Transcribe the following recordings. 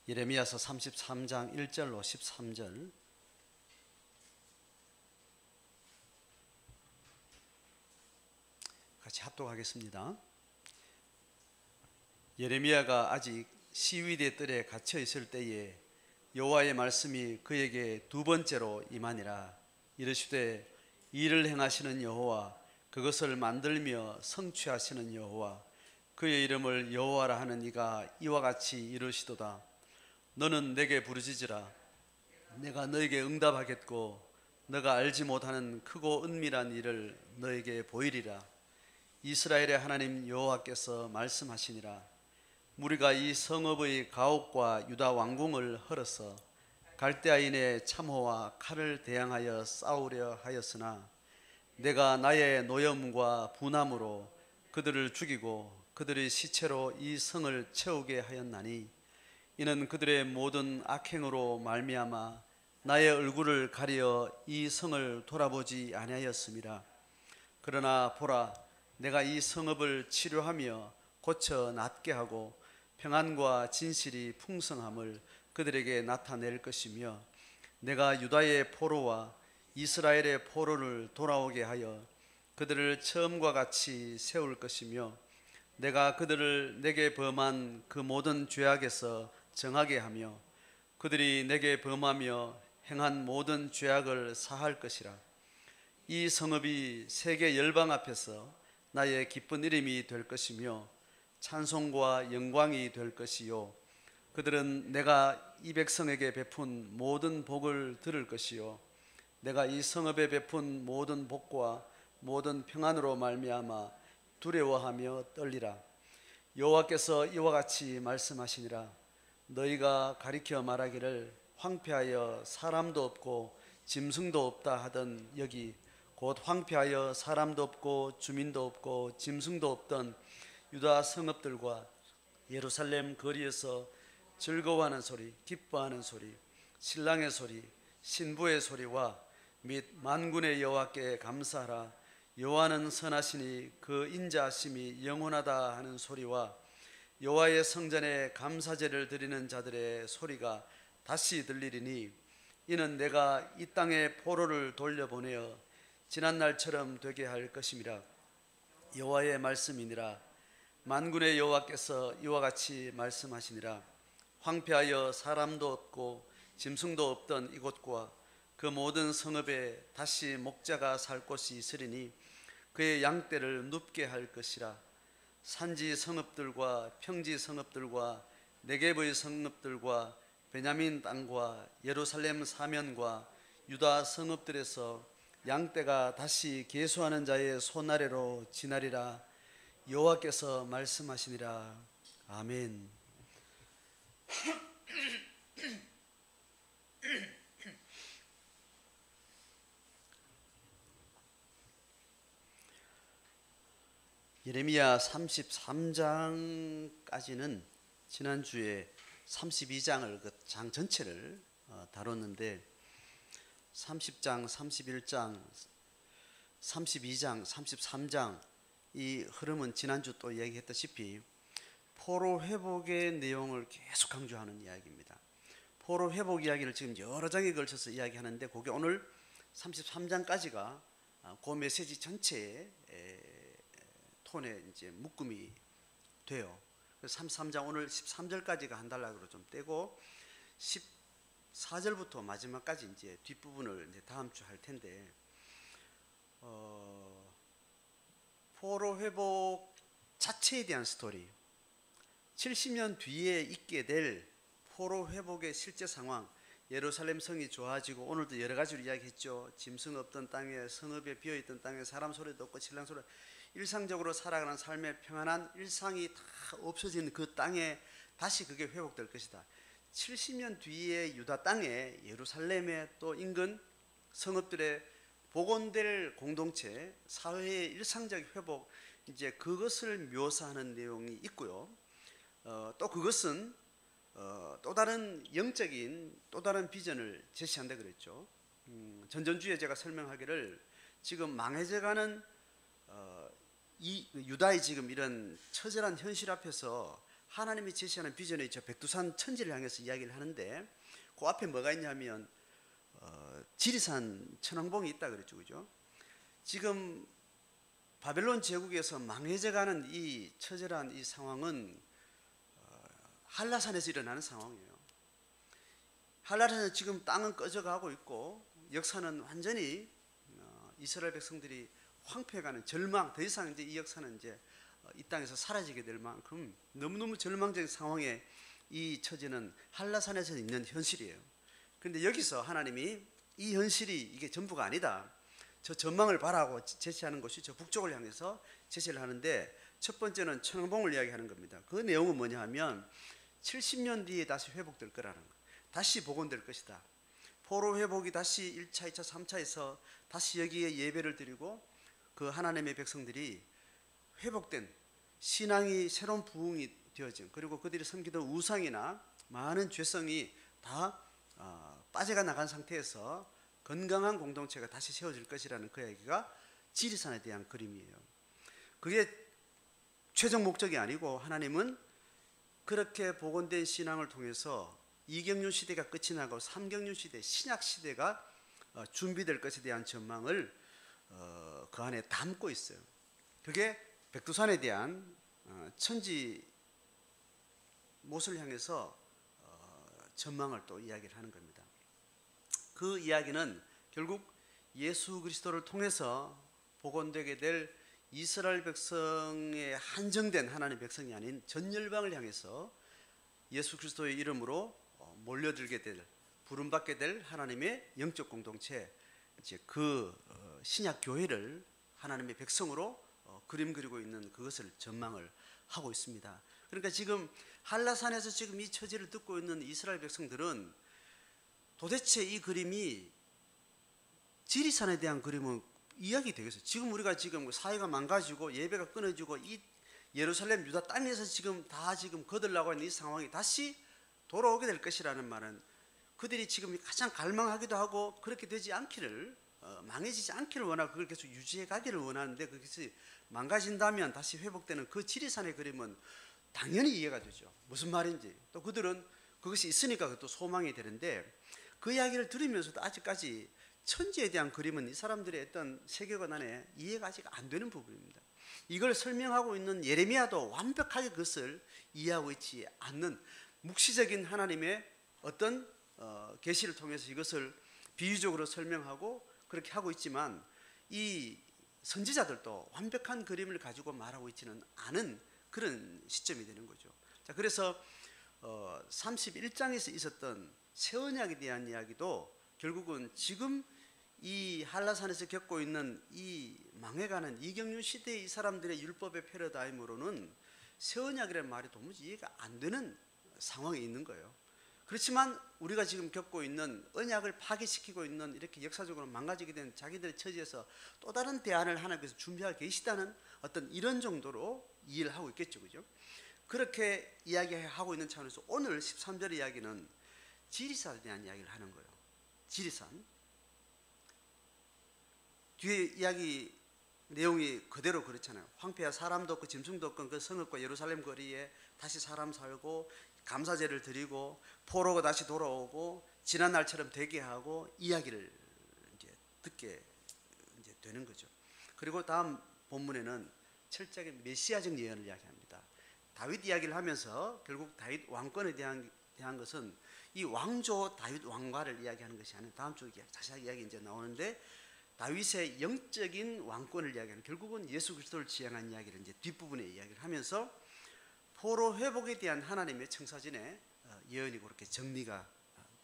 예레미야서 33장 1절로 13절 같이 합독하겠습니다. 예레미야가 아직 시위대 뜰에 갇혀 있을 때에 여호와의 말씀이 그에게 두 번째로 임하니라. 이르시되 일을 행하시는 여호와, 그것을 만들며 성취하시는 여호와, 그의 이름을 여호와라 하는 이가 이와 같이 이르시도다. 너는 내게 부르짖으라. 내가 너에게 응답하겠고 너가 알지 못하는 크고 은밀한 일을 너에게 보이리라. 이스라엘의 하나님 여호와께서 말씀하시니라. 무리가 이 성읍의 가옥과 유다 왕궁을 헐어서 갈대아인의 참호와 칼을 대항하여 싸우려 하였으나 내가 나의 노염과 분함으로 그들을 죽이고 그들의 시체로 이 성을 채우게 하였나니, 이는 그들의 모든 악행으로 말미암아 나의 얼굴을 가려 이 성을 돌아보지 아니하였음이라. 그러나 보라, 내가 이 성읍을 치료하며 고쳐 낫게 하고 평안과 진실이 풍성함을 그들에게 나타낼 것이며, 내가 유다의 포로와 이스라엘의 포로를 돌아오게 하여 그들을 처음과 같이 세울 것이며, 내가 그들을 내게 범한 그 모든 죄악에서 정하게 하며 그들이 내게 범하며 행한 모든 죄악을 사할 것이라. 이 성읍이 세계 열방 앞에서 나의 기쁜 이름이 될 것이며 찬송과 영광이 될 것이요, 그들은 내가 이 백성에게 베푼 모든 복을 들을 것이요, 내가 이 성읍에 베푼 모든 복과 모든 평안으로 말미암아 두려워하며 떨리라. 여호와께서 이와 같이 말씀하시니라. 너희가 가리켜 말하기를 황폐하여 사람도 없고 짐승도 없다 하던 여기 곧 황폐하여 사람도 없고 주민도 없고 짐승도 없던 유다 성읍들과 예루살렘 거리에서 즐거워하는 소리, 기뻐하는 소리, 신랑의 소리, 신부의 소리와 및 만군의 여호와께 감사하라. 여호와는 선하시니 그 인자하심이 영원하다 하는 소리와 여호와의 성전에 감사제를 드리는 자들의 소리가 다시 들리리니, 이는 내가 이 땅에 포로를 돌려보내어 지난 날처럼 되게 할 것임이라. 여호와의 말씀이니라. 만군의 여호와께서 이와 같이 말씀하시니라. 황폐하여 사람도 없고 짐승도 없던 이곳과 그 모든 성읍에 다시 목자가 살 곳이 있으리니 그의 양떼를 눕게 할 것이라. 산지 성읍들과 평지 성읍들과 네겝의 성읍들과 베냐민 땅과 예루살렘 사면과 유다 성읍들에서 양떼가 다시 계수하는 자의 손아래로 지나리라. 여호와께서 말씀하시니라. 아멘. 예레미야 33장까지는 지난주에 32장을 그 장 전체를 다뤘는데 30장, 31장, 32장, 33장 이 흐름은 지난주 또 얘기했다시피 포로 회복의 내용을 계속 강조하는 이야기입니다. 포로 회복 이야기를 지금 여러 장에 걸쳐서 이야기하는데 그게 오늘 33장까지가 그 메시지 전체의 톤의 이제 묶음이 돼요. 그래서 33장 오늘 13절까지가 한 단락으로 좀 떼고 14절부터 마지막까지 이제 뒷부분을 이제 다음 주 할 텐데, 포로 회복 자체에 대한 스토리, 70년 뒤에 있게 될 포로 회복의 실제 상황, 예루살렘 성이 좋아지고 오늘도 여러 가지로 이야기했죠. 짐승 없던 땅에, 성읍에 비어있던 땅에 사람 소리도 없고 신랑 소리, 일상적으로 살아가는 삶의 평안한 일상이 다 없어진 그 땅에 다시 그게 회복될 것이다. 70년 뒤에 유다 땅에, 예루살렘에 또 인근 성읍들의 복원될 공동체, 사회의 일상적 회복, 이제 그것을 묘사하는 내용이 있고요. 또 그것은 또 다른 영적인 또 다른 비전을 제시한다 그랬죠. 전전주에 제가 설명하기를 지금 망해져가는 이 유다의 지금 이런 처절한 현실 앞에서 하나님이 제시하는 비전의 저 백두산 천지를 향해서 이야기를 하는데 그 앞에 뭐가 있냐면 지리산 천왕봉이 있다 그랬죠, 그죠? 지금 바벨론 제국에서 망해져가는 이 처절한 이 상황은 한라산에서 일어나는 상황이에요. 한라산에서 지금 땅은 꺼져가고 있고 역사는 완전히 이스라엘 백성들이 황폐해가는 절망, 더 이상 이제 이 역사는 이제 이 땅에서 사라지게 될 만큼 너무너무 절망적인 상황에 이 처지는 한라산에서 있는 현실이에요. 그런데 여기서 하나님이 이 현실이 이게 전부가 아니다, 저 전망을 바라고 제시하는 것이 저 북쪽을 향해서 제시를 하는데, 첫 번째는 천왕봉을 이야기하는 겁니다. 그 내용은 뭐냐 하면 70년 뒤에 다시 회복될 거라는 거예요. 다시 복원될 것이다. 포로 회복이 다시 1차, 2차, 3차에서 다시 여기에 예배를 드리고 그 하나님의 백성들이 회복된 신앙이 새로운 부흥이 되어진, 그리고 그들이 섬기던 우상이나 많은 죄성이 다 빠져가 나간 상태에서 건강한 공동체가 다시 세워질 것이라는 그 얘기가 지리산에 대한 그림이에요. 그게 최종 목적이 아니고 하나님은 그렇게 복원된 신앙을 통해서 이경륜 시대가 끝이 나고 삼경륜 시대, 신약 시대가 준비될 것에 대한 전망을 그 안에 담고 있어요. 그게 백두산에 대한 천지 못을 향해서 전망을 또 이야기를 하는 겁니다. 그 이야기는 결국 예수 그리스도를 통해서 복원되게 될 이스라엘 백성에 한정된 하나님의 백성이 아닌 전 열방을 향해서 예수 그리스도의 이름으로 몰려들게 될, 부름받게 될 하나님의 영적 공동체, 이제 그 신약 교회를 하나님의 백성으로 그림 그리고 있는 그것을 전망을 하고 있습니다. 그러니까 지금 한라산에서 지금 이 처지를 듣고 있는 이스라엘 백성들은 도대체 이 그림이 지리산에 대한 그림은 이야기 되겠어요? 지금 우리가 지금 사회가 망가지고 예배가 끊어지고 이 예루살렘 유다 땅에서 지금 다 지금 거들라고 하는 이 상황이 다시 돌아오게 될 것이라는 말은 그들이 지금 가장 갈망하기도 하고 그렇게 되지 않기를, 망해지지 않기를 원하고 그걸 계속 유지해 가기를 원하는데, 그것이 망가진다면 다시 회복되는 그 지리산의 그림은 당연히 이해가 되죠. 무슨 말인지. 또 그들은 그것이 있으니까 그것도 소망이 되는데, 그 이야기를 들으면서도 아직까지 천지에 대한 그림은 이 사람들의 어떤 세계관 안에 이해가 아직 안 되는 부분입니다. 이걸 설명하고 있는 예레미야도 완벽하게 그것을 이해하고 있지 않는 묵시적인 하나님의 어떤 계시를 통해서 이것을 비유적으로 설명하고 그렇게 하고 있지만, 이 선지자들도 완벽한 그림을 가지고 말하고 있지는 않은 그런 시점이 되는 거죠. 자, 그래서 31장에서 있었던 새 언약에 대한 이야기도 결국은 지금 이 한라산에서 겪고 있는 이 망해가는 이경륜 시대의 이 사람들의 율법의 패러다임으로는 새 언약이라는 말이 도무지 이해가 안 되는 상황에 있는 거예요. 그렇지만 우리가 지금 겪고 있는 언약을 파괴시키고 있는, 이렇게 역사적으로 망가지게 된 자기들의 처지에서 또 다른 대안을 하나님께서 준비하고 계시다는 어떤 이런 정도로 이해를 하고 있겠죠, 그죠? 그렇게 이야기하고 있는 차원에서 오늘 13절 이야기는 지리산에 대한 이야기를 하는 거예요. 지리산. 뒤에 이야기 내용이 그대로 그렇잖아요. 황폐한 사람도 없고 짐승도 없고 그 성읍과 예루살렘 거리에 다시 사람 살고 감사제를 드리고 포로가 다시 돌아오고 지난 날처럼 되게 하고 이야기를 이제 듣게 이제 되는 거죠. 그리고 다음 본문에는 철저하게 메시아적 예언을 이야기합니다. 다윗 이야기를 하면서 결국 다윗 왕권에 대한 것은 이 왕조 다윗 왕가를 이야기하는 것이 아니라 다음 주에 자세하게 이야기 이제 나오는데, 다윗의 영적인 왕권을 이야기하는, 결국은 예수 그리스도를 지향한 이야기를 이제 뒷부분에 이야기를 하면서 포로 회복에 대한 하나님의 청사진의 예언이 그렇게 정리가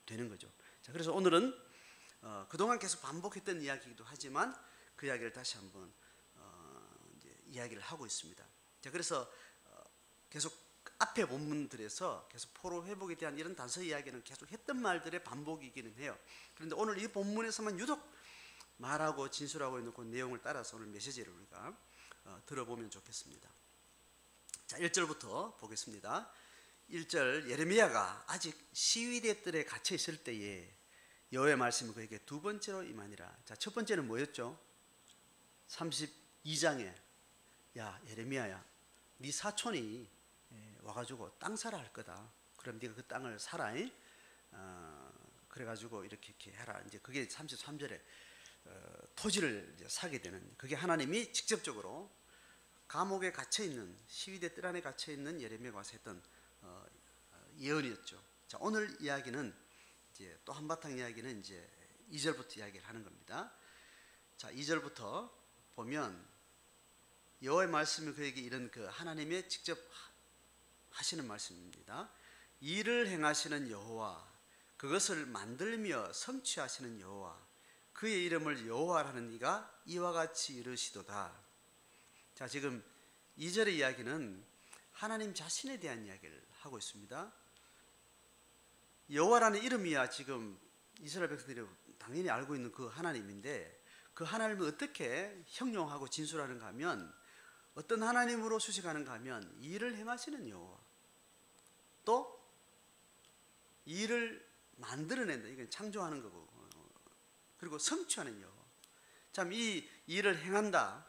되는 거죠. 자, 그래서 오늘은 그동안 계속 반복했던 이야기이기도 하지만 그 이야기를 다시 한번 이제 이야기를 하고 있습니다. 자, 그래서 계속 앞에 본문들에서 계속 포로 회복에 대한 이런 단서 이야기는 계속 했던 말들의 반복이기는 해요. 그런데 오늘 이 본문에서만 유독 말하고 진술하고 있는 그 내용을 따라서 오늘 메시지를 우리가 들어보면 좋겠습니다. 자, 1절부터 보겠습니다. 1절, 예레미야가 아직 시위대 뜰에 갇혀 있을 때에 여호와의 말씀이 그에게 두 번째로 임하니라. 자, 첫 번째는 뭐였죠? 32장에 야 예레미야야, 네 사촌이 와가지고 땅 사라 할 거다. 그럼 네가 그 땅을 사라. 그래가지고 이렇게 해라. 이제 그게 33절에 토지를 이제 사게 되는, 그게 하나님이 직접적으로 감옥에 갇혀 있는, 시위대 뜰 안에 갇혀 있는 예레미야가 와서 했던 예언이었죠. 자, 오늘 이야기는 이제 또 한바탕 이야기는 이제 2절부터 이야기를 하는 겁니다. 자, 2절부터 보면 여호와의 말씀이 그에게 이런, 그 하나님의 직접 하시는 말씀입니다. 일을 행하시는 여호와, 그것을 만들며 성취하시는 여호와, 그의 이름을 여호와라는 이가 이와 같이 이르시도다. 자, 지금 2절의 이야기는 하나님 자신에 대한 이야기를 하고 있습니다. 여호와라는 이름이야 지금 이스라엘 백성들이 당연히 알고 있는 그 하나님인데, 그 하나님을 어떻게 형용하고 진술하는가 하면, 어떤 하나님으로 수식하는가 하면 일을 행하시는 여호와, 또 일을 만들어낸다, 이건 창조하는 거고, 그리고 성취하는 여호와. 참, 이 일을 행한다,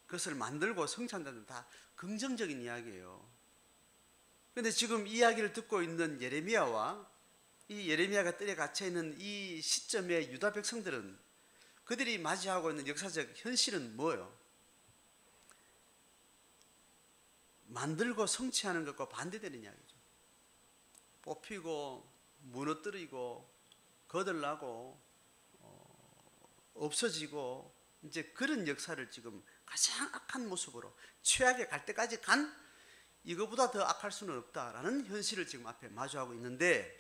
그것을 만들고 성취한다는 다 긍정적인 이야기예요. 그런데 지금 이야기를 듣고 있는 예레미야와 이 예레미야가 뜰에 갇혀 있는 이 시점에 유다 백성들은, 그들이 맞이하고 있는 역사적 현실은 뭐예요? 만들고 성취하는 것과 반대되는 이야기죠. 뽑히고 무너뜨리고 거들나고 없어지고, 이제 그런 역사를 지금 가장 악한 모습으로 최악에 갈 때까지 간, 이거보다 더 악할 수는 없다라는 현실을 지금 앞에 마주하고 있는데,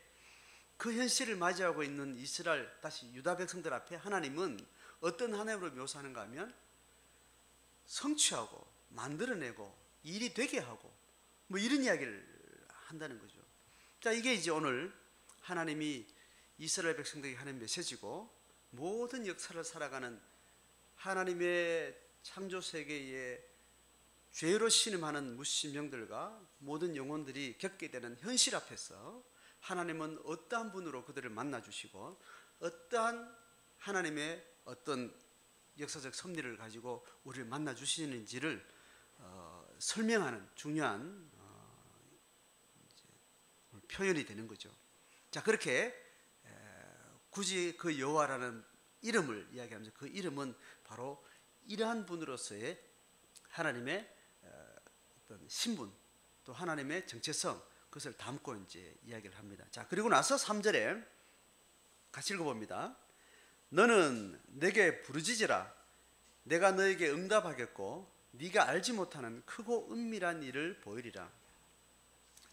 그 현실을 맞이하고 있는 이스라엘, 다시 유다 백성들 앞에 하나님은 어떤 하나님으로 묘사하는가 하면 성취하고 만들어내고 일이 되게 하고 뭐 이런 이야기를 한다는 거죠. 자, 이게 이제 오늘 하나님이 이스라엘 백성들에게 하는 메시지고, 모든 역사를 살아가는 하나님의 창조 세계에 죄로 신음하는 무신령들과 모든 영혼들이 겪게 되는 현실 앞에서 하나님은 어떠한 분으로 그들을 만나 주시고, 어떠한 하나님의 어떤 역사적 섭리를 가지고 우리를 만나 주시는지를 설명하는 중요한 표현이 되는 거죠. 자, 그렇게 굳이 그 여호와라는 이름을 이야기하면서, 그 이름은 바로 이러한 분으로서의 하나님의 어떤 신분, 또 하나님의 정체성, 그것을 담고 이제 이야기를 합니다. 자, 그리고 나서 3절에 같이 읽어봅니다. 너는 내게 부르짖으라. 내가 너에게 응답하겠고 네가 알지 못하는 크고 은밀한 일을 보이리라.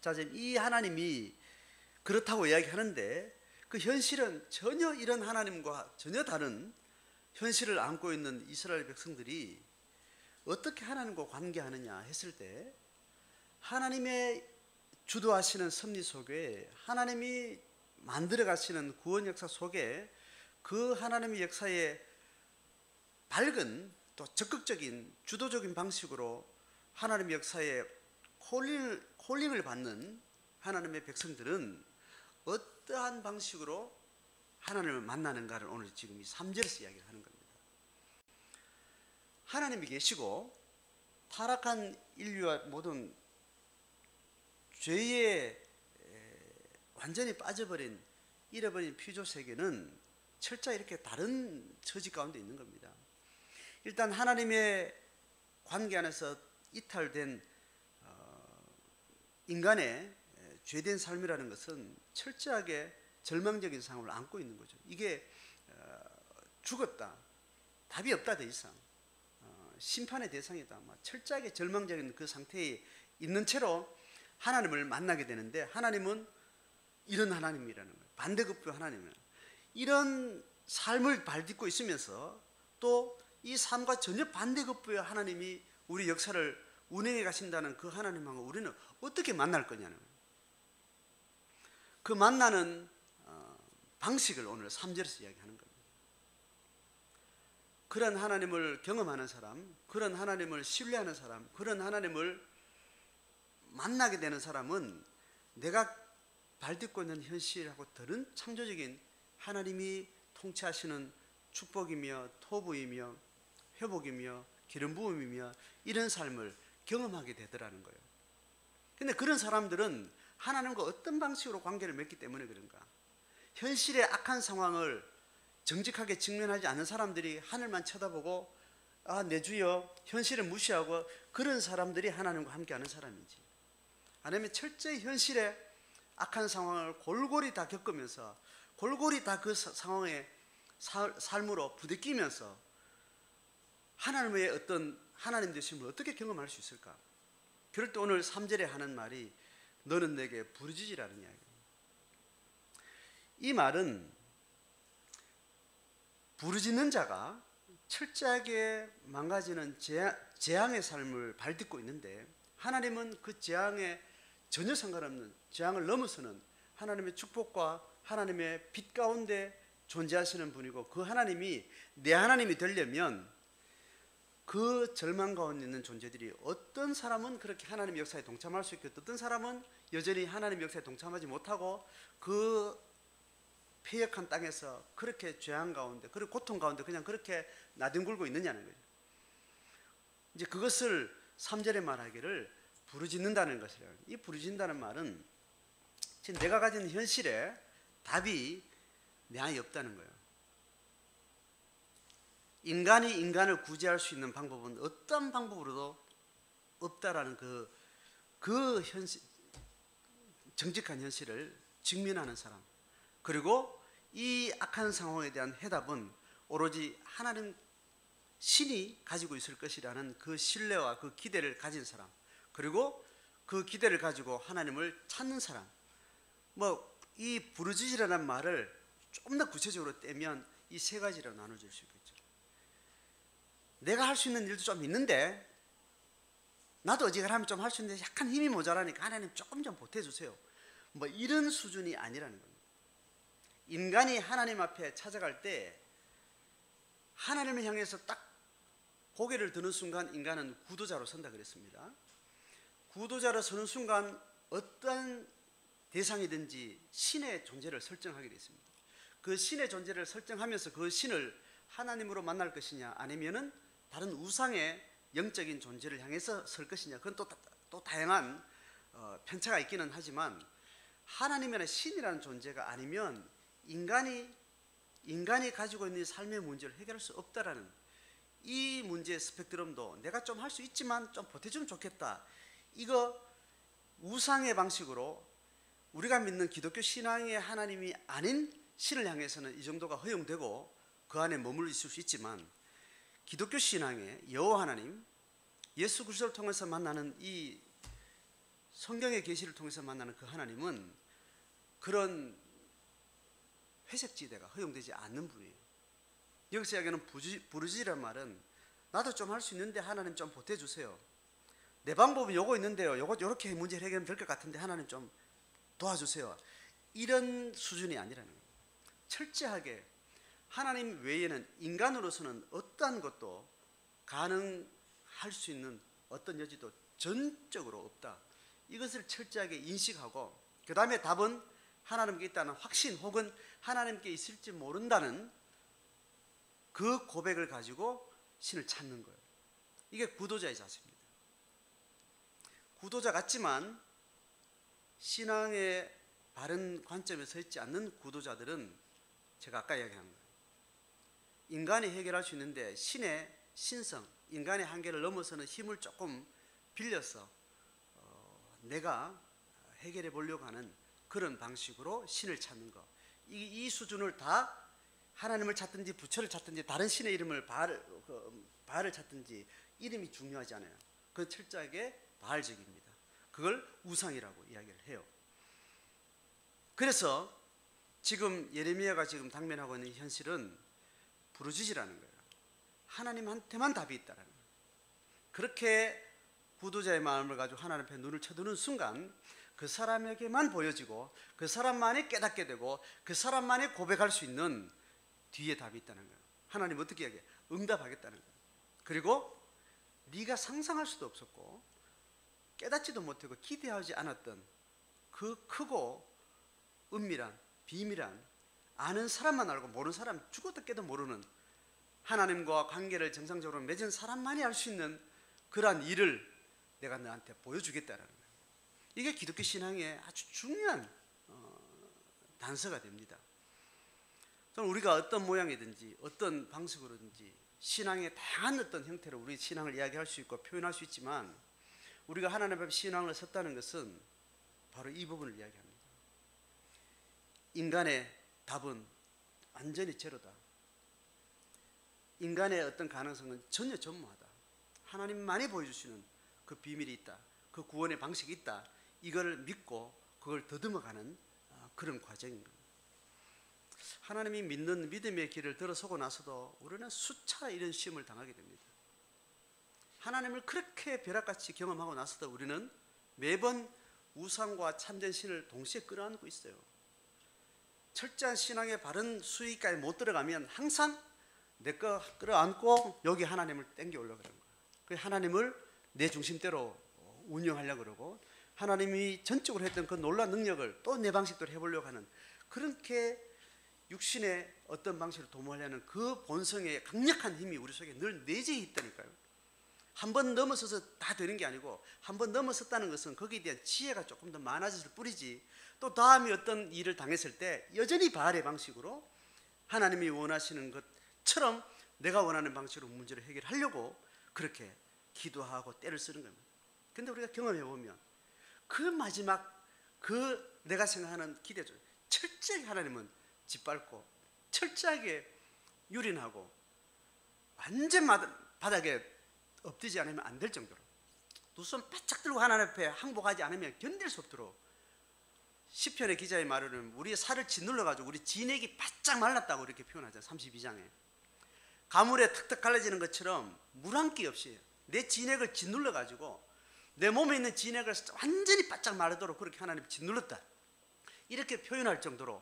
자, 지금 이 하나님이 그렇다고 이야기하는데, 그 현실은 전혀 이런 하나님과 전혀 다른 현실을 안고 있는 이스라엘 백성들이 어떻게 하나님과 관계하느냐 했을 때, 하나님의 주도하시는 섭리 속에, 하나님이 만들어 가시는 구원 역사 속에, 그 하나님의 역사에 밝은 또 적극적인 주도적인 방식으로 하나님의 역사에 콜링을 받는 하나님의 백성들은 어떠한 방식으로 하나님을 만나는가를 오늘 지금 이 3절에서 이야기를 하는 겁니다. 하나님이 계시고 타락한 인류와 모든 죄에 완전히 빠져버린, 잃어버린 피조 세계는 철저히 이렇게 다른 처지 가운데 있는 겁니다. 일단 하나님의 관계 안에서 이탈된 인간의 죄된 삶이라는 것은 철저하게 절망적인 상황을 안고 있는 거죠. 이게 죽었다, 답이 없다, 더 이상 심판의 대상이다, 철저하게 절망적인 그 상태에 있는 채로 하나님을 만나게 되는데, 하나님은 이런 하나님이라는 거예요. 반대급부 하나님은 이런 삶을 발딛고 있으면서 또 이 삶과 전혀 반대급부의 하나님이 우리 역사를 운행해 가신다는 그 하나님하고 우리는 어떻게 만날 거냐는 거예요. 그 만나는 방식을 오늘 3절에서 이야기하는 겁니다. 그런 하나님을 경험하는 사람, 그런 하나님을 신뢰하는 사람, 그런 하나님을 만나게 되는 사람은 내가 발딛고 있는 현실하고 다른 창조적인 하나님이 통치하시는 축복이며 토부이며 회복이며 기름 부음이며 이런 삶을 경험하게 되더라는 거예요. 근데 그런 사람들은 하나님과 어떤 방식으로 관계를 맺기 때문에 그런가? 현실의 악한 상황을 정직하게 직면하지 않는 사람들이 하늘만 쳐다보고 내 주여 현실을 무시하고 그런 사람들이 하나님과 함께하는 사람이지. 아니면 철저히 현실의 악한 상황을 골고루 다 겪으면서 골고루 다 그 상황에 삶으로 부대끼면서 하나님의 어떤 하나님 되심을 어떻게 경험할 수 있을까? 그럴 때 오늘 3절에 하는 말이 너는 내게 부르짖으라는 이야기입니다. 이 말은 부르짖는 자가 철저하게 망가지는 재앙의 삶을 발딛고 있는데 하나님은 그 재앙에 전혀 상관없는 재앙을 넘어서는 하나님의 축복과 하나님의 빛 가운데 존재하시는 분이고 그 하나님이 내 하나님이 되려면 그 절망 가운데 있는 존재들이 어떤 사람은 그렇게 하나님의 역사에 동참할 수 있고 어떤 사람은 여전히 하나님의 역사에 동참하지 못하고 그 폐역한 땅에서 그렇게 죄악 가운데 그리고 고통 가운데 그냥 그렇게 나뒹굴고 있느냐는 거예요. 이제 그것을 3절에 말하기를 부르짖는다는 것이에요. 이 부르짖는다는 말은 지금 내가 가진 현실에 답이 내 안에 없다는 거예요. 인간이 인간을 구제할 수 있는 방법은 어떤 방법으로도 없다라는 그 현실, 정직한 현실을 직면하는 사람, 그리고 이 악한 상황에 대한 해답은 오로지 하나님 신이 가지고 있을 것이라는 그 신뢰와 그 기대를 가진 사람, 그리고 그 기대를 가지고 하나님을 찾는 사람. 이 부르짖으라는 말을 좀 더 구체적으로 떼면 이 세 가지로 나눠질 수 있겠죠. 내가 할 수 있는 일도 좀 있는데 나도 어지간하면 좀 할 수 있는데 약간 힘이 모자라니까 하나님 조금 좀 보태주세요. 이런 수준이 아니라는 겁니다. 인간이 하나님 앞에 찾아갈 때 하나님을 향해서 딱 고개를 드는 순간 인간은 구도자로 선다 그랬습니다. 구도자로 서는 순간 어떤 대상이든지 신의 존재를 설정하게 됐습니다. 그 신의 존재를 설정하면서 그 신을 하나님으로 만날 것이냐 아니면은 다른 우상의 영적인 존재를 향해서 설 것이냐, 그건 또 다양한 편차가 있기는 하지만 하나님이나 신이라는 존재가 아니면 인간이 가지고 있는 삶의 문제를 해결할 수 없다라는 이 문제의 스펙트럼도 내가 좀 할 수 있지만 좀 보태주면 좋겠다. 이거 우상의 방식으로 우리가 믿는 기독교 신앙의 하나님이 아닌 신을 향해서는 이 정도가 허용되고 그 안에 머물러 있을 수 있지만 기독교 신앙의 여호와 하나님, 예수 그리스도를 통해서 만나는 이 성경의 계시를 통해서 만나는 그 하나님은 그런 회색지대가 허용되지 않는 분이에요. 여기서 이야기하는 부르짖으란 말은 나도 좀 할 수 있는데 하나님 좀 보태주세요. 내 방법은 요거 있는데요. 요렇게 문제를 해결하면 될 것 같은데 하나님 좀 도와주세요. 이런 수준이 아니라는 거예요. 철저하게 하나님 외에는 인간으로서는 어떠한 것도 가능할 수 있는 어떤 여지도 전적으로 없다. 이것을 철저하게 인식하고 그 다음에 답은 하나님께 있다는 확신 혹은 하나님께 있을지 모른다는 그 고백을 가지고 신을 찾는 거예요. 이게 구도자의 자세입니다. 구도자 같지만 신앙의 바른 관점에 서 있지 않는 구도자들은 제가 아까 이야기한 거예요. 인간이 해결할 수 있는데 신의 신성, 인간의 한계를 넘어서는 힘을 조금 빌려서 내가 해결해 보려고 하는 그런 방식으로 신을 찾는 것. 이 수준을 다 하나님을 찾든지 부처를 찾든지 다른 신의 이름을 바알을 찾든지 이름이 중요하지 않아요. 그건 철저하게 바알적입니다. 그걸 우상이라고 이야기를 해요. 그래서 지금 예레미야가 지금 당면하고 있는 현실은 부르짖으라는 거예요. 하나님한테만 답이 있다라는 거예요. 그렇게 구도자의 마음을 가지고 하나님 앞에 눈을 쳐두는 순간 그 사람에게만 보여지고 그 사람만이 깨닫게 되고 그 만이 고백할 수 있는 뒤에 답이 있다는 거예요. 하나님 어떻게 이야기해? 응답하겠다는 거예요. 그리고 네가 상상할 수도 없었고 깨닫지도 못하고 기대하지 않았던 그 크고 은밀한 비밀한 아는 사람만 알고 모르는 사람 죽어도 깨도 모르는 하나님과 관계를 정상적으로 맺은 사람만이 알 수 있는 그러한 일을 내가 너한테 보여주겠다는 거예요. 이게 기독교 신앙의 아주 중요한 단서가 됩니다. 저는 우리가 어떤 모양이든지 어떤 방식으로든지 신앙의 다양한 어떤 형태로 우리 신앙을 이야기할 수 있고 표현할 수 있지만, 우리가 하나님 앞에 신앙을 섰다는 것은 바로 이 부분을 이야기합니다. 인간의 답은 완전히 제로다. 인간의 어떤 가능성은 전혀 전무하다. 하나님만이 보여주시는 그 비밀이 있다. 그 구원의 방식이 있다. 이걸 믿고 그걸 더듬어가는 그런 과정인 겁니다. 하나님이 믿는 믿음의 길을 들어서고 나서도 우리는 수차 이런 시험을 당하게 됩니다. 하나님을 그렇게 벼락같이 경험하고 나서도 우리는 매번 우상과 참된 신을 동시에 끌어안고 있어요. 철저한 신앙의 바른 수위까지 못 들어가면 항상 내 거 끌어안고 여기 하나님을 땡겨 올려고 그러는 거예요. 그래서 하나님을 내 중심대로 운영하려고 그러고, 하나님이 전적으로 했던 그 놀라운 능력을 또 내 방식대로 해보려고 하는, 그렇게 육신의 어떤 방식으로 도모하려는 그 본성의 강력한 힘이 우리 속에 늘 내재해 있다니까요. 한 번 넘어서서 다 되는 게 아니고, 한 번 넘어섰다는 것은 거기에 대한 지혜가 조금 더 많아졌을 뿐이지, 또 다음에 어떤 일을 당했을 때 여전히 바알의 방식으로 하나님이 원하시는 것처럼 내가 원하는 방식으로 문제를 해결하려고 그렇게 기도하고 때를 쓰는 겁니다. 근데 우리가 경험해 보면 그 마지막 그 내가 생각하는 기대죠, 철저하게 하나님은 짓밟고 철저하게 유린하고 완전 바닥에 엎드리지 않으면 안 될 정도로 두 손 바짝 들고 하나님 앞에 항복하지 않으면 견딜 수 없도록, 시편의 기자의 말로는 우리의 살을 짓눌러가지고 우리 진액이 바짝 말랐다고 이렇게 표현하죠. 32장에 가물에 탁탁 갈라지는 것처럼 물 한 끼 없이 내 진액을 짓눌러가지고 내 몸에 있는 진액을 완전히 바짝 마르도록 그렇게 하나님 짓눌렀다, 이렇게 표현할 정도로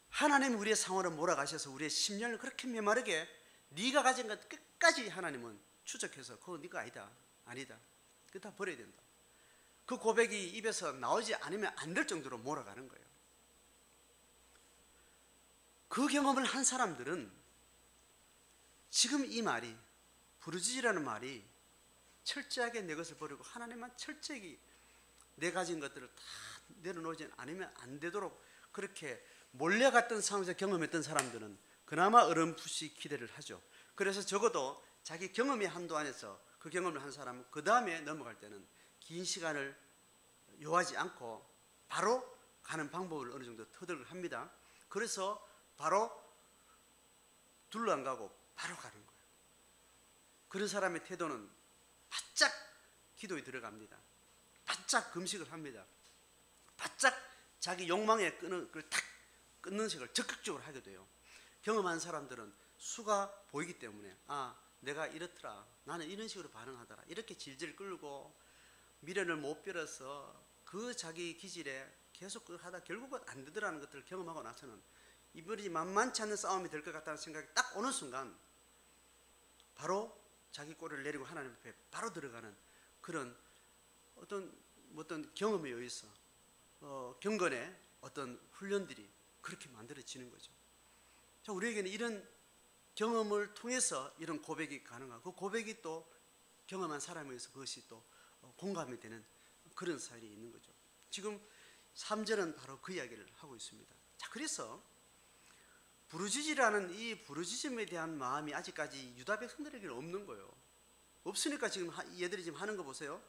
하나님 우리의 상황을 몰아가셔서 우리의 심령을 그렇게 메마르게 네가 가진 것 끝까지 하나님은 추적해서 그거 네가 아니다, 그거 다 버려야 된다, 그 고백이 입에서 나오지 않으면 안 될 정도로 몰아가는 거예요. 그 경험을 한 사람들은 지금 이 말이, 부르짖으라는 말이 철저하게 내 것을 버리고 하나님만 철저히 내 가진 것들을 다 내려놓지 않으면 안 되도록 그렇게 몰려갔던 상황에서 경험했던 사람들은 그나마 어렴풋이 기대를 하죠. 그래서 적어도 자기 경험의 한도 안에서 그 경험을 한 사람은 그 다음에 넘어갈 때는 긴 시간을 요하지 않고 바로 가는 방법을 어느 정도 터득을 합니다. 그래서 바로 둘러 안 가고 바로 가는 거예요. 그런 사람의 태도는 바짝 기도에 들어갑니다. 바짝 금식을 합니다. 바짝 자기 욕망의 끈을 탁 끊는 식을 적극적으로 하게 돼요. 경험한 사람들은 수가 보이기 때문에 내가 이렇더라, 나는 이런 식으로 반응하더라, 이렇게 질질 끌고 미련을 못 빌어서 그 자기 기질에 계속 하다 결국은 안 되더라는 것들을 경험하고 나서는 이번이 만만치 않은 싸움이 될 것 같다는 생각이 딱 오는 순간 바로 자기 꼬리를 내리고 하나님 앞에 바로 들어가는 그런 어떤 경험에 의해서 경건의 어떤 훈련들이 그렇게 만들어지는 거죠. 자, 우리에게는 이런 경험을 통해서 이런 고백이 가능하고, 그 고백이 또 경험한 사람에 의해서 그것이 또 공감이 되는 그런 사실이 있는 거죠. 지금 3절은 바로 그 이야기를 하고 있습니다. 자, 그래서 부르짖으라는 이 부르짖음에 대한 마음이 아직까지 유다 백성들에게는 없는 거예요. 없으니까 지금 얘들이 지금 하는 거 보세요.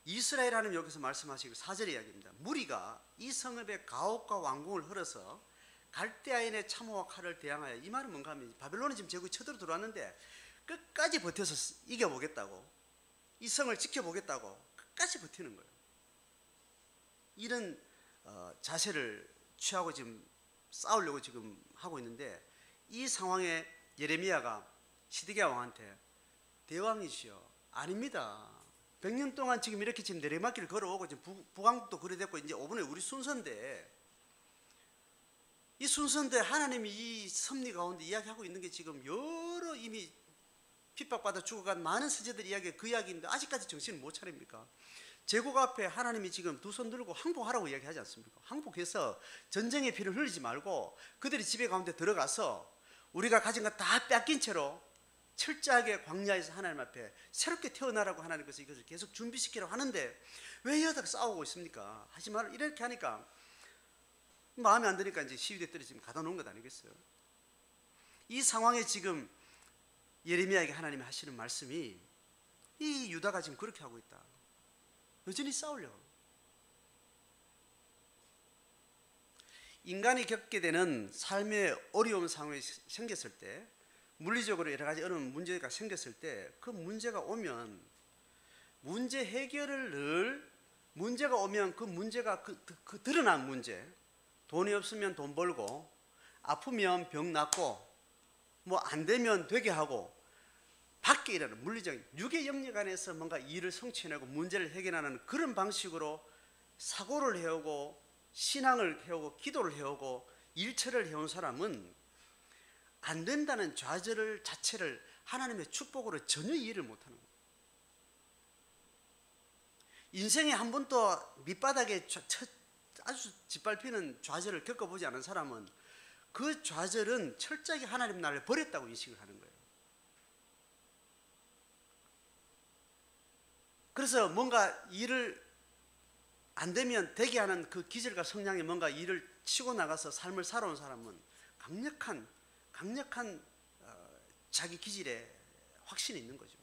이스라엘 하나님 여기서 말씀하시고 4절의 이야기입니다. 무리가 이 성읍에 가옥과 왕궁을 헐어서 갈대아인의 참호와 칼을 대항하여, 이 말은 뭔가 하면 바벨론이 지금 제국이 쳐들어 들어왔는데 끝까지 버텨서 이겨보겠다고, 이 성을 지켜보겠다고 끝까지 버티는 거예요. 이런 자세를 취하고 지금 싸우려고 지금 하고 있는데, 이 상황에 예레미야가 시드기야 왕한테 대왕이시여, 아닙니다. 100년 동안 지금 이렇게 지금 내리막길을 걸어오고 지금 북왕국도 그래됐고 이제 5분에 우리 순서인데, 이 순서인데 하나님이 이 섭리 가운데 이야기하고 있는 게 지금 여러 이미 핍박받아 죽어간 많은 세대들 이야기가 그 이야기인데 아직까지 정신을 못 차립니까? 제국 앞에 하나님이 지금 두 손 들고 항복하라고 이야기하지 않습니까? 항복해서 전쟁의 피를 흘리지 말고 그들이 집에 가운데 들어가서 우리가 가진 거 다 뺏긴 채로 철저하게 광야에서 하나님 앞에 새롭게 태어나라고 하나님께서 이것을 계속 준비시키라고 하는데 왜 이러다가 싸우고 있습니까? 하지 말라 이렇게 하니까 마음에 안 드니까 이제 시위대들이 지금 가다 놓은 것 아니겠어요? 이 상황에 지금 예레미야에게 하나님이 하시는 말씀이 이 유다가 지금 그렇게 하고 있다. 여전히 싸우려고. 인간이 겪게 되는 삶의 어려운 상황이 생겼을 때, 물리적으로 여러 가지 어려운 문제가 생겼을 때, 그 문제가 오면 문제 해결을 늘 문제가 오면 그 문제가 그 드러난 문제, 돈이 없으면 돈 벌고, 아프면 병 낫고, 뭐 안 되면 되게 하고, 밖에 일하는 물리적인 육의 영역 안에서 뭔가 일을 성취해내고 문제를 해결하는 그런 방식으로 사고를 해오고 신앙을 해오고 기도를 해오고 일처를 해온 사람은 안 된다는 좌절을 자체를 하나님의 축복으로 전혀 이해를 못하는 거예요. 인생에 한 번도 밑바닥에 아주 짓밟히는 좌절을 겪어보지 않은 사람은 그 좌절은 철저하게 하나님 나라를 버렸다고 인식을 하는 거예요. 그래서 뭔가 일을 안 되면 되게 하는 그 기질과 성향에 뭔가 일을 치고 나가서 삶을 살아온 사람은 강력한 자기 기질에 확신이 있는 거죠.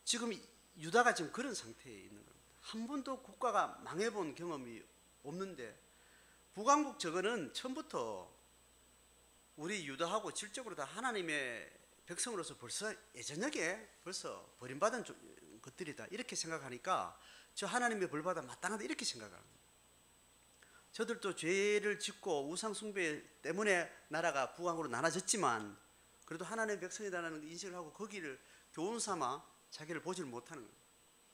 지금 유다가 지금 그런 상태에 있는 겁니다. 한 번도 국가가 망해본 경험이 없는데 북왕국 저거는 처음부터 우리 유다하고 질적으로 다 하나님의 백성으로서 벌써 예전역에 벌써 버림받은 것들이다 이렇게 생각하니까 저 하나님의 벌받아 마땅하다 이렇게 생각합니다. 저들도 죄를 짓고 우상 숭배 때문에 나라가 북왕으로 나눠졌지만 그래도 하나님의 백성이라는 인식을 하고 거기를 교훈 삼아 자기를 보지를 못하는 거예요.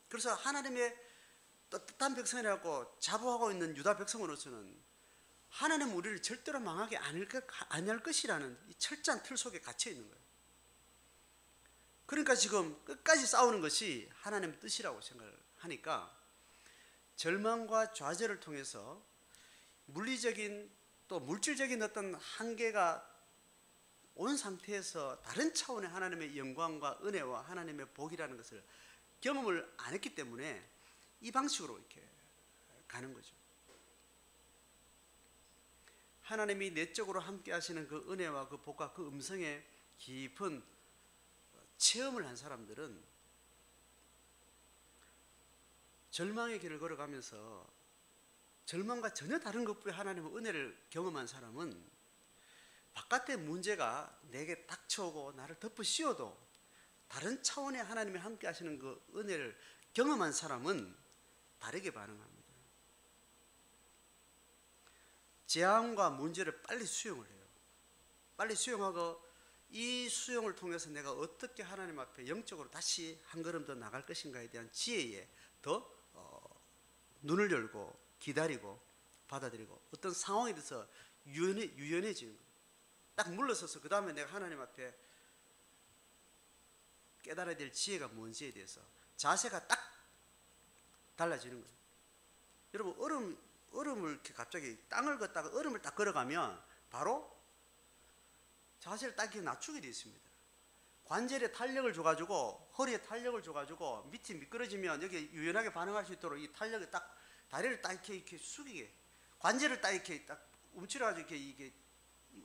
그래서 하나님의 떳떳한 백성이라고 자부하고 있는 유다 백성으로서는 하나님은 우리를 절대로 망하게 아니할 것이라는 이 철저한 틀 속에 갇혀 있는 거예요. 그러니까 지금 끝까지 싸우는 것이 하나님의 뜻이라고 생각을 하니까 절망과 좌절을 통해서 물리적인 또 물질적인 어떤 한계가 온 상태에서 다른 차원의 하나님의 영광과 은혜와 하나님의 복이라는 것을 경험을 안 했기 때문에 이 방식으로 이렇게 가는 거죠. 하나님이 내적으로 함께 하시는 그 은혜와 그 복과 그 음성의 깊은 체험을 한 사람들은 절망의 길을 걸어가면서 절망과 전혀 다른 것뿐이 하나님의 은혜를 경험한 사람은 바깥의 문제가 내게 닥쳐오고 나를 덮어 씌워도 다른 차원의 하나님이 함께 하시는 그 은혜를 경험한 사람은 다르게 반응합니다. 재앙과 문제를 빨리 수용을 해요. 빨리 수용하고 이 수용을 통해서 내가 어떻게 하나님 앞에 영적으로 다시 한 걸음 더 나갈 것인가에 대한 지혜에 더 눈을 열고 기다리고 받아들이고 어떤 상황에 대해서 유연해지는 거예요. 딱 물러서서 그 다음에 내가 하나님 앞에 깨달아야 될 지혜가 뭔지에 대해서 자세가 딱 달라지는 거예요. 여러분 얼음을 이렇게 갑자기 땅을 걷다가 얼음을 딱 걸어가면 바로 자세를 딱 낮추게 되어 있습니다. 관절에 탄력을 줘가지고 허리에 탄력을 줘가지고 밑이 미끄러지면 여기 유연하게 반응할 수 있도록 이 탄력을 딱 다리를 딱 이렇게 숙이게 관절을 딱 이렇게 딱 움츠려가지고 이게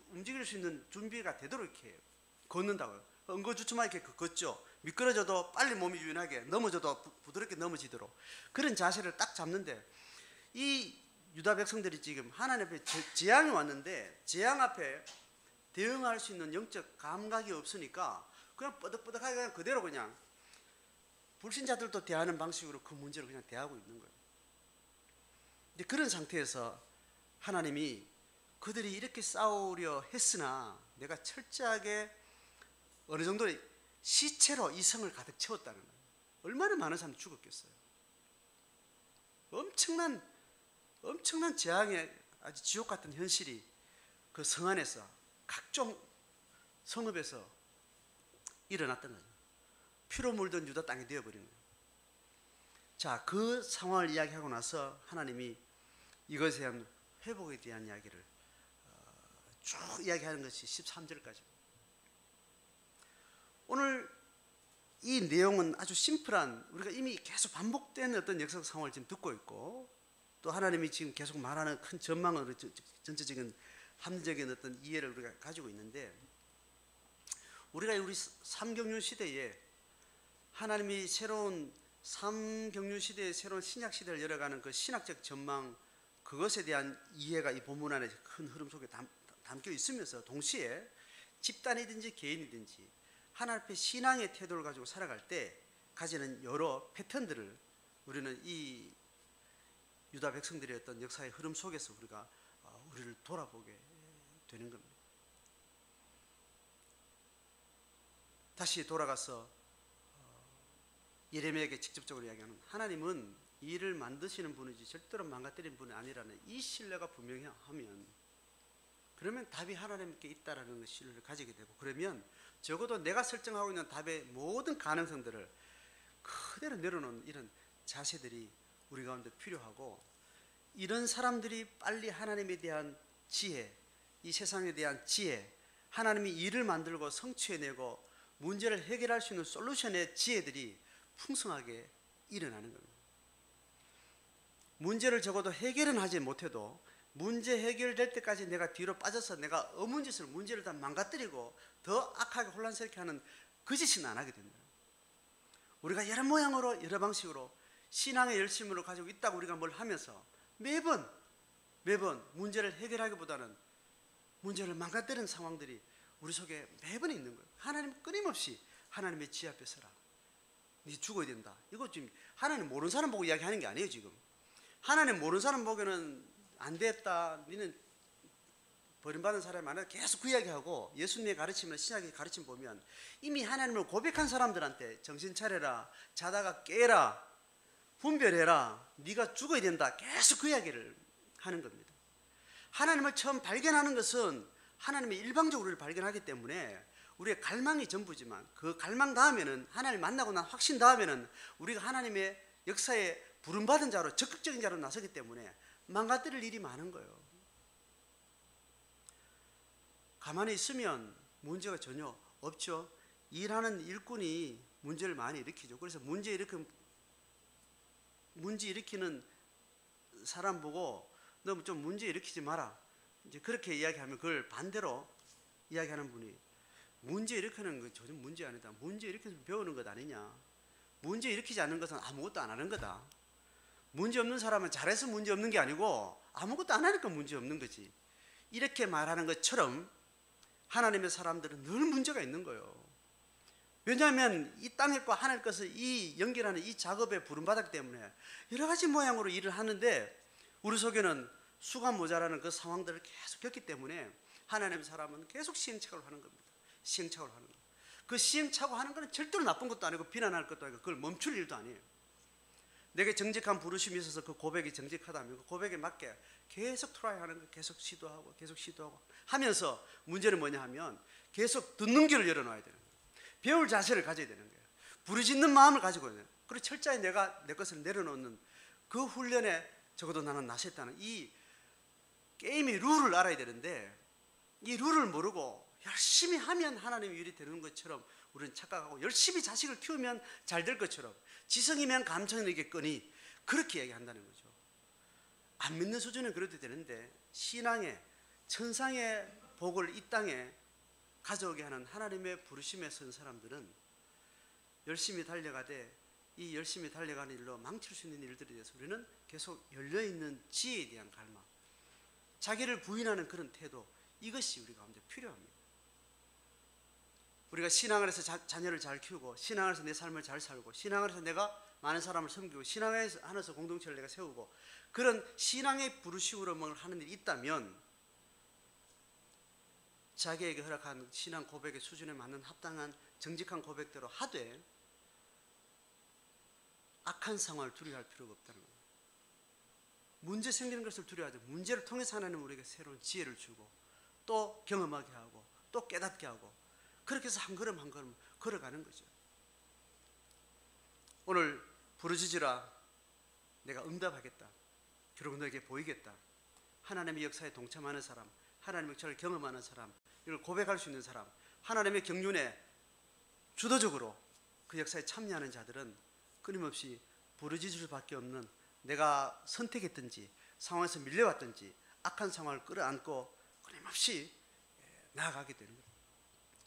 움직일 수 있는 준비가 되도록 이렇게 걷는다고요. 엉거주춤하게 이렇게 걷죠. 미끄러져도 빨리 몸이 유연하게 넘어져도 부드럽게 넘어지도록 그런 자세를 딱 잡는데 이 유다 백성들이 지금 하나님 앞에 재앙이 왔는데 재앙 앞에 대응할 수 있는 영적 감각이 없으니까 그냥 뻐덕뻐덕하게 그냥 그대로 그냥 불신자들도 대하는 방식으로 그 문제를 그냥 대하고 있는 거예요. 이제 그런 상태에서 하나님이 그들이 이렇게 싸우려 했으나 내가 철저하게 어느 정도 시체로 이 성을 가득 채웠다는 거예요. 얼마나 많은 사람이 죽었겠어요. 엄청난 재앙의 아주 지옥 같은 현실이 그 성 안에서 각종 성읍에서 일어났던 거죠. 피로 물든 유다 땅이 되어버린 거예요. 자, 그 상황을 이야기하고 나서 하나님이 이것에 대한 회복에 대한 이야기를 쭉 이야기하는 것이 13절까지. 오늘 이 내용은 아주 심플한, 우리가 이미 계속 반복된 어떤 역사 상황을 지금 듣고 있고, 또 하나님이 지금 계속 말하는 큰 전망으로 전체적인 합리적인 어떤 이해를 우리가 가지고 있는데, 우리가 우리 삼경륜 시대에 하나님이 새로운 삼경륜 시대의 새로운 신약 시대를 열어가는 그 신학적 전망, 그것에 대한 이해가 이 본문 안에 큰 흐름 속에 담겨 있으면서, 동시에 집단이든지 개인이든지 하나님 앞에 신앙의 태도를 가지고 살아갈 때 가지는 여러 패턴들을 우리는 이 유다 백성들의 어떤 역사의 흐름 속에서 우리가 우리를 돌아보게 되는 겁니다. 다시 돌아가서 예레미야에게 직접적으로 이야기하는, 하나님은 일을 만드시는 분이지 절대로 망가뜨리는 분이 아니라는 이 신뢰가 분명히 하면, 그러면 답이 하나님께 있다라는 그 신뢰를 가지게 되고, 그러면 적어도 내가 설정하고 있는 답의 모든 가능성들을 그대로 내려놓는 이런 자세들이 우리 가운데 필요하고, 이런 사람들이 빨리 하나님에 대한 지혜, 이 세상에 대한 지혜, 하나님이 일을 만들고 성취해내고 문제를 해결할 수 있는 솔루션의 지혜들이 풍성하게 일어나는 겁니다. 문제를 적어도 해결은 하지 못해도 문제 해결될 때까지 내가 뒤로 빠져서 내가 어문 짓을, 문제를 다 망가뜨리고 더 악하게 혼란스럽게 하는 그 짓은 안 하게 됩니다. 우리가 여러 모양으로 여러 방식으로 신앙의 열심으로 가지고 있다고 우리가 뭘 하면서 매번 문제를 해결하기보다는 문제를 망가뜨리는 상황들이 우리 속에 매번 있는 거예요. 하나님 끊임없이 하나님의 지혜 앞에 서라. 네 죽어야 된다. 이거 지금 하나님 모르는 사람 보고 이야기하는 게 아니에요. 지금 하나님 모르는 사람 보기에는 안 됐다, 너는 버림받은 사람이 아니라 계속 그 이야기하고, 예수님의 가르침이나 신약의 가르침 보면 이미 하나님을 고백한 사람들한테 정신 차려라, 자다가 깨라, 분별해라, 네가 죽어야 된다, 계속 그 이야기를 하는 겁니다. 하나님을 처음 발견하는 것은 하나님의 일방적으로 우리를 발견하기 때문에 우리의 갈망이 전부지만, 그 갈망 다음에는, 하나님 만나고 난 확신 다음에는 우리가 하나님의 역사에 부름받은 자로, 적극적인 자로 나서기 때문에 망가뜨릴 일이 많은 거예요. 가만히 있으면 문제가 전혀 없죠. 일하는 일꾼이 문제를 많이 일으키죠. 그래서 문제 일으키는 사람 보고 너 좀 문제 일으키지 마라, 이제 그렇게 이야기하면 그걸 반대로 이야기하는 분이, 문제 일으키는 건 전혀 문제 아니다, 문제 일으켜서 배우는 것 아니냐, 문제 일으키지 않는 것은 아무것도 안 하는 거다, 문제 없는 사람은 잘해서 문제 없는 게 아니고 아무것도 안 하니까 문제 없는 거지, 이렇게 말하는 것처럼 하나님의 사람들은 늘 문제가 있는 거예요. 왜냐하면 이 땅의 것 하나님 것을 이 연결하는 이 작업에 부름받았기 때문에 여러 가지 모양으로 일을 하는데, 우리 속에는 수가 모자라는 그 상황들을 계속 겪기 때문에 하나님의 사람은 계속 시행착오를 하는 겁니다. 시행착오를 하는 거예요. 그 시행착오 하는 것은 절대로 나쁜 것도 아니고 비난할 것도 아니고 그걸 멈출 일도 아니에요. 내게 정직한 부르심이 있어서 그 고백이 정직하다면 그 고백에 맞게 계속 트라이하는 거, 계속 시도하고 하면서, 문제는 뭐냐 하면 계속 듣는 길을 열어놔야 되는 거예요. 배울 자세를 가져야 되는 거예요. 부르짖는 마음을 가지고 있는 거예요. 그리고 철저히 내가 내 것을 내려놓는 그 훈련에 적어도 나는 나섰다는 이 게임의 룰을 알아야 되는데, 이 룰을 모르고 열심히 하면 하나님의 일이 되는 것처럼 우리는 착각하고, 열심히 자식을 키우면 잘 될 것처럼, 지성이면 감천이겠거니, 그렇게 얘기한다는 거죠. 안 믿는 수준은 그래도 되는데, 신앙의 천상의 복을 이 땅에 가져오게 하는 하나님의 부르심에 선 사람들은 열심히 달려가되, 이 열심히 달려가는 일로 망칠 수 있는 일들에 대해서 우리는 계속 열려있는 지혜에 대한 갈망, 자기를 부인하는 그런 태도, 이것이 우리 가운데 필요합니다. 우리가 신앙안에서 자녀를 잘 키우고, 신앙안에서 내 삶을 잘 살고, 신앙안에서 내가 많은 사람을 섬기고, 신앙안에서 공동체를 내가 세우고, 그런 신앙의 부르심으로 뭘 하는 일이 있다면, 자기에게 허락한 신앙 고백의 수준에 맞는 합당한 정직한 고백대로 하되 악한 상황을 두려워할 필요가 없다는 거예요. 문제 생기는 것을 두려워하지, 문제를 통해서 하나님 우리에게 새로운 지혜를 주고 또 경험하게 하고 또 깨닫게 하고, 그렇게 해서 한 걸음 한 걸음 걸어가는 거죠. 오늘 부르짖으라, 내가 응답하겠다, 결국 너에게 보이겠다, 하나님의 역사에 동참하는 사람, 하나님의 역사를 경험하는 사람, 이걸 고백할 수 있는 사람, 하나님의 경륜에 주도적으로 그 역사에 참여하는 자들은 끊임없이 부르짖을 수밖에 없는, 내가 선택했든지 상황에서 밀려왔든지 악한 상황을 끌어안고 끊임없이 나아가게 되는 거예요.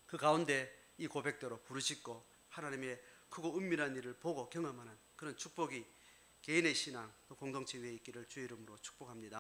그 가운데 이 고백대로 부르짖고 하나님의 크고 은밀한 일을 보고 경험하는 그런 축복이 개인의 신앙 또 공동체 위에 있기를 주의 이름으로 축복합니다.